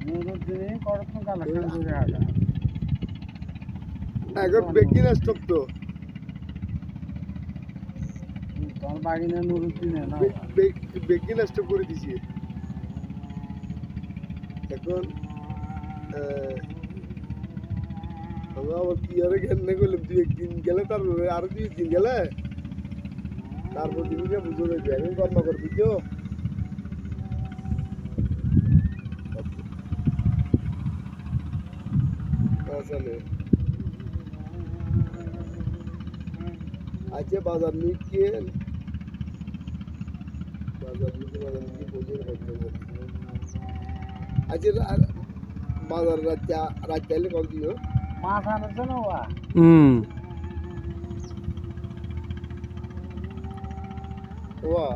নুরুদ্দিন করত কালেকশন করে আগা এখন বেগিন স্টক তো তোর বাগিনা নুরুদ্দিনে না বেগিন স্টক করে দিছি এখন আমরা আবার কি আরে কেন করলাম 2 একদিন গেলে তারপরে আরো 2 দিন গেলে তারপর দিনকে বুঝে যাবে এখন কর্ম করবি তো আসলে আজকে বাজার নিয়ে বাজার নিয়ে বুঝে করতে হবে আজকে বাজার রাত চাইলে কম দিও মাছ আনছে না ওয়া ওয়া